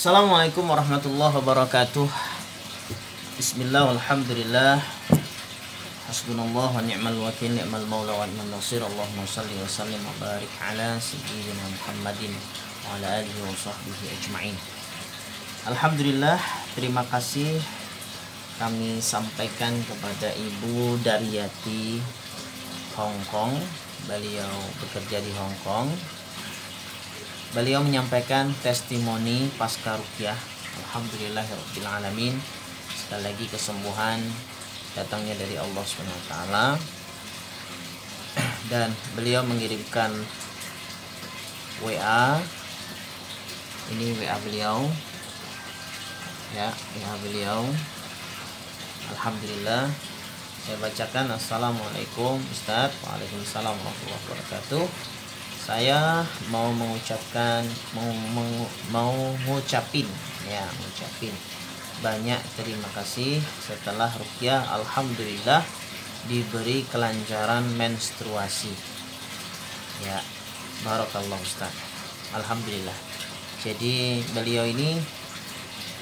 Assalamualaikum warahmatullahi wabarakatuh. Bismillah, alhamdulillah, hasbunallah wa ni'mal wakil, ni'mal maula wa ni'mal nasir. Allahumma salli wa sallim wa barik ala sayyidina Muhammadin wa ala alihi wa sahbihi ajma'in. Alhamdulillah, terima kasih kami sampaikan kepada Ibu Daryati Hong Kong. Beliau bekerja di Hong Kong. Beliau menyampaikan testimoni pasca ruqyah. Alhamdulillahirabbil alamin. Sekali lagi kesembuhan datangnya dari Allah SWT. Dan beliau mengirimkan WA. Ini WA beliau. Ya, WA beliau. Alhamdulillah. Saya bacakan. Assalamualaikum Ustadz. Waalaikumsalam warahmatullahi wabarakatuh. Saya mau mengucapin banyak terima kasih setelah ruqyah. Alhamdulillah diberi kelancaran menstruasi. Ya, barakallah Ustaz. Alhamdulillah. Jadi beliau ini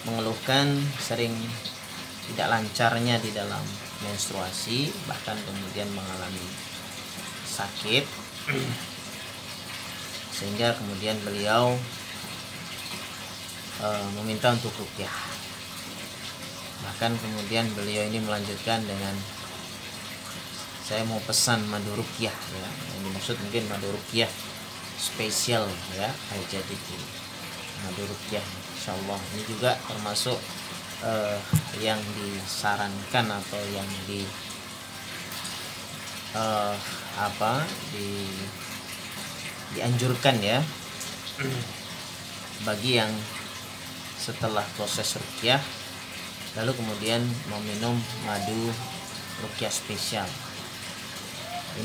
mengeluhkan sering tidak lancarnya di dalam menstruasi, bahkan kemudian mengalami sakit. Sehingga kemudian beliau meminta untuk ruqyah. Bahkan kemudian beliau ini melanjutkan dengan, saya mau pesan madu ruqyah, ya. Yang dimaksud mungkin madu ruqyah spesial, ya, jadi madu ruqyah. Insyaallah ini juga termasuk yang disarankan atau yang dianjurkan, ya, bagi yang setelah proses ruqyah lalu kemudian meminum madu ruqyah spesial.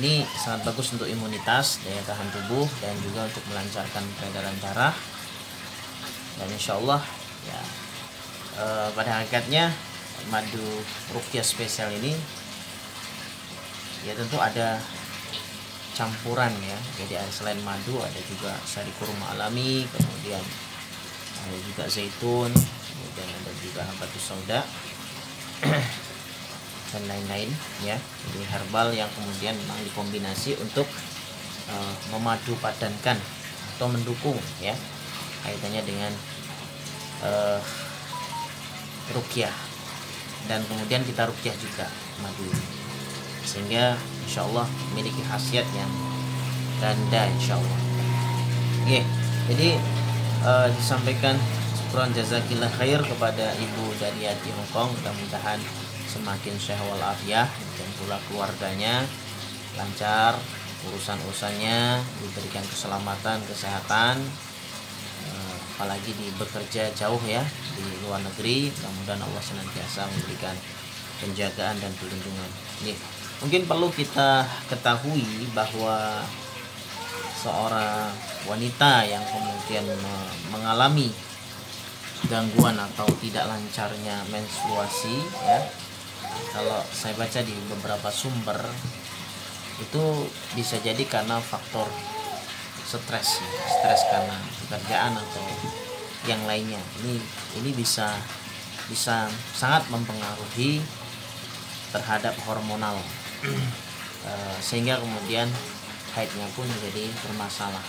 Ini sangat bagus untuk imunitas, daya tahan tubuh, dan juga untuk melancarkan peredaran darah. Dan insya Allah, ya, pada hakikatnya madu ruqyah spesial ini, ya, tentu ada campuran, ya. Jadi selain madu ada juga sari kurma alami, kemudian ada juga zaitun, kemudian ada juga habatus sauda dan lain-lain, ya. Jadi herbal yang kemudian memang dikombinasi untuk memadu padankan atau mendukung, ya, kaitannya dengan ruqyah, dan kemudian kita ruqyah juga madu, sehingga insyaallah memiliki khasiat yang ganda insyaallah. Oke, jadi disampaikan syukran jazakillah khair kepada Ibu Daryati Hong Kong. Mudah-mudahan semakin sehat walafiat dan pula keluarganya lancar urusan-urusannya, diberikan keselamatan, kesehatan, apalagi bekerja jauh, ya, di luar negeri. Mudah-mudahan Allah senantiasa memberikan penjagaan dan perlindungan. Mungkin perlu kita ketahui bahwa seorang wanita yang kemudian mengalami gangguan atau tidak lancarnya menstruasi, ya, kalau saya baca di beberapa sumber, itu bisa jadi karena faktor stres karena pekerjaan atau yang lainnya. Ini bisa sangat mempengaruhi terhadap hormonal, sehingga kemudian haidnya pun menjadi bermasalah.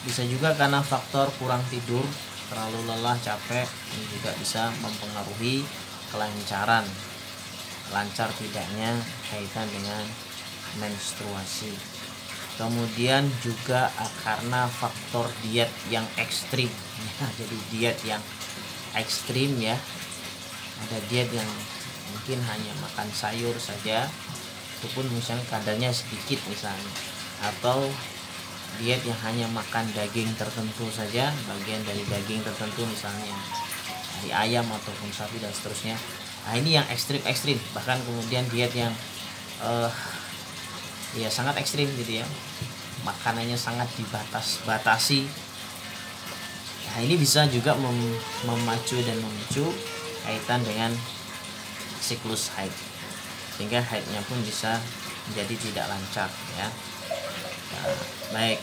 Bisa juga karena faktor kurang tidur, terlalu lelah, capek. Ini juga bisa mempengaruhi lancar tidaknya kaitan dengan menstruasi. Kemudian juga karena faktor diet yang ekstrim. Jadi diet yang ekstrim, ya, ada diet yang mungkin hanya makan sayur saja, itu pun misalnya kadarnya sedikit misalnya, atau diet yang hanya makan daging tertentu saja, bagian dari daging tertentu misalnya dari ayam ataupun sapi dan seterusnya. Nah, ini yang ekstrim, bahkan kemudian diet yang ya sangat ekstrim gitu, ya, makanannya sangat dibatasi. Nah, ini bisa juga memacu dan memicu kaitan dengan siklus haid, sehingga haidnya pun bisa menjadi tidak lancar, ya. Nah, baik,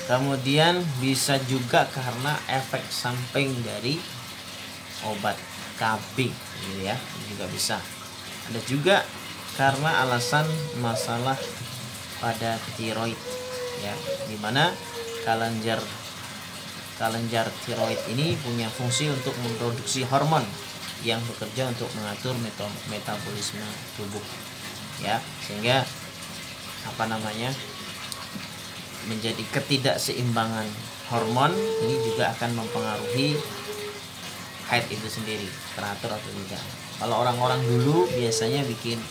Kemudian bisa juga karena efek samping dari obat KB gitu ya, juga bisa. Ada juga karena alasan masalah pada tiroid ya, dimana kelenjar tiroid ini punya fungsi untuk memproduksi hormon yang bekerja untuk mengatur metabolisme tubuh ya, sehingga menjadi ketidakseimbangan hormon ini juga akan mempengaruhi haid itu sendiri teratur atau tidak. Kalau orang-orang dulu biasanya bikin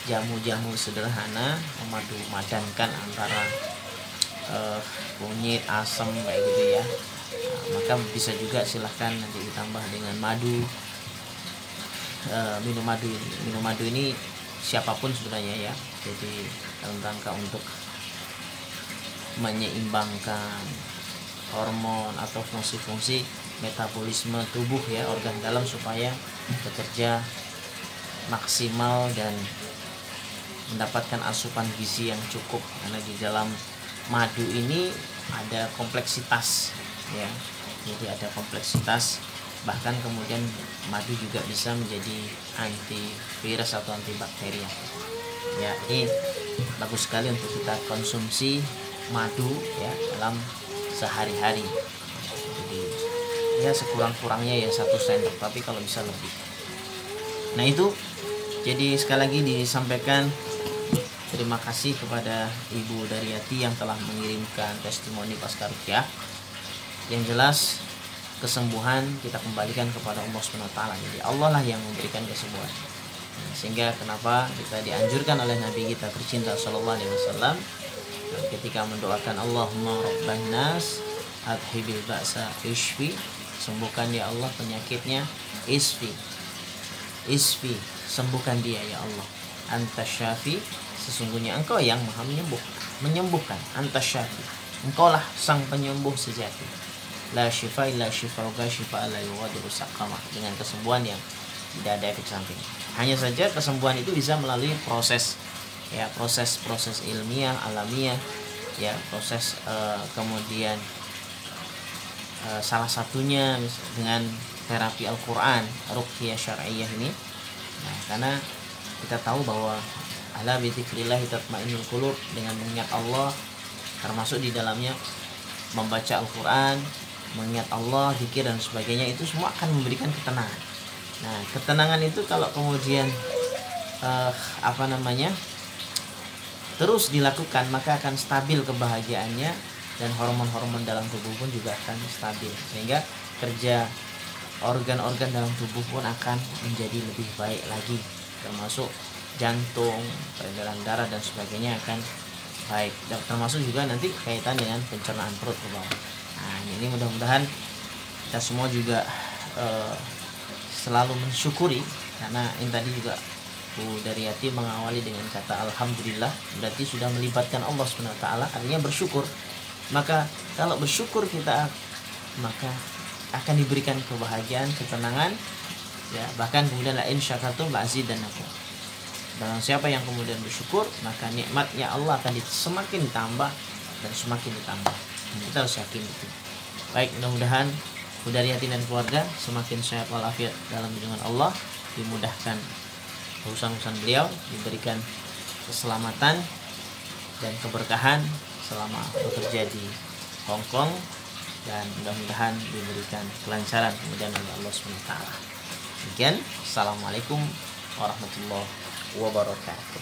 jamu-jamu sederhana memadankan antara kunyit, asam kayak gitu ya. Maka bisa juga silahkan nanti ditambah dengan madu. Minum madu ini siapapun sebenarnya ya. Jadi dalam rangka untuk menyeimbangkan hormon atau fungsi-fungsi metabolisme tubuh ya, organ dalam supaya bekerja maksimal dan mendapatkan asupan gizi yang cukup. Karena di dalam madu ini ada kompleksitas ya, jadi ada kompleksitas, bahkan kemudian madu juga bisa menjadi antivirus atau antibakteri ya. Ini bagus sekali untuk kita konsumsi madu ya dalam sehari-hari. Jadi ya sekurang-kurangnya ya 1 sendok, tapi kalau bisa lebih. Nah itu, jadi sekali lagi disampaikan terima kasih kepada Ibu Daryati yang telah mengirimkan testimoni pasca ruqyah. Yang jelas kesembuhan kita kembalikan kepada Allah SWT. Jadi Allah lah yang memberikan kesembuhan. Sehingga kenapa kita dianjurkan oleh Nabi kita tercinta sallallahu alaihi wasallam ketika mendoakan Allahumma rabban nas adhibil ba'sa ishfi, sembuhkan ya Allah penyakitnya, isfi, sembuhkan dia ya Allah. Anta syafi, sesungguhnya engkau yang maha menyembuhkan. Anta syafi, engkaulah sang penyembuh sejati. La syifa illa syifauka syifa la yughadiru saqama, dengan kesembuhan yang tidak ada efek samping. Hanya saja kesembuhan itu bisa melalui proses ya, proses ilmiah, alamiah ya, proses kemudian salah satunya dengan terapi Al-Quran, ruqyah syar'iyyah ini. Nah, karena kita tahu bahwa ala bi dzikrillahi tatmainnul qulub, dengan mengingat Allah termasuk di dalamnya membaca Al-Quran, mengingat Allah, zikir dan sebagainya, itu semua akan memberikan ketenangan. Nah, ketenangan itu kalau kemudian terus dilakukan, maka akan stabil kebahagiaannya, dan hormon-hormon dalam tubuh pun juga akan stabil, sehingga kerja organ-organ dalam tubuh pun akan menjadi lebih baik lagi, termasuk jantung, peredaran darah dan sebagainya akan baik, dan termasuk juga nanti kaitan dengan pencernaan perut ke bawah. Nah, ini mudah-mudahan kita semua juga selalu mensyukuri, karena ini tadi juga Bu Daryati mengawali dengan kata alhamdulillah, berarti sudah melibatkan Allah SWT, artinya bersyukur. Maka kalau bersyukur kita, maka akan diberikan kebahagiaan, ketenangan ya, bahkan kemudian la in syakartum la azidannakum. Dan siapa yang kemudian bersyukur, maka nikmatnya Allah akan semakin ditambah dan semakin ditambah. Kita harus yakin itu. Baik, mudah-mudahan Bu Daryati dan keluarga semakin sehat walafiat dalam lindungan Allah, dimudahkan urusan-urusan beliau, diberikan keselamatan dan keberkahan selama bekerja di Hong Kong, dan mudah-mudahan diberikan kelancaran kemudian oleh Allah SWT. Demikian, assalamualaikum warahmatullahi wabarakatuh.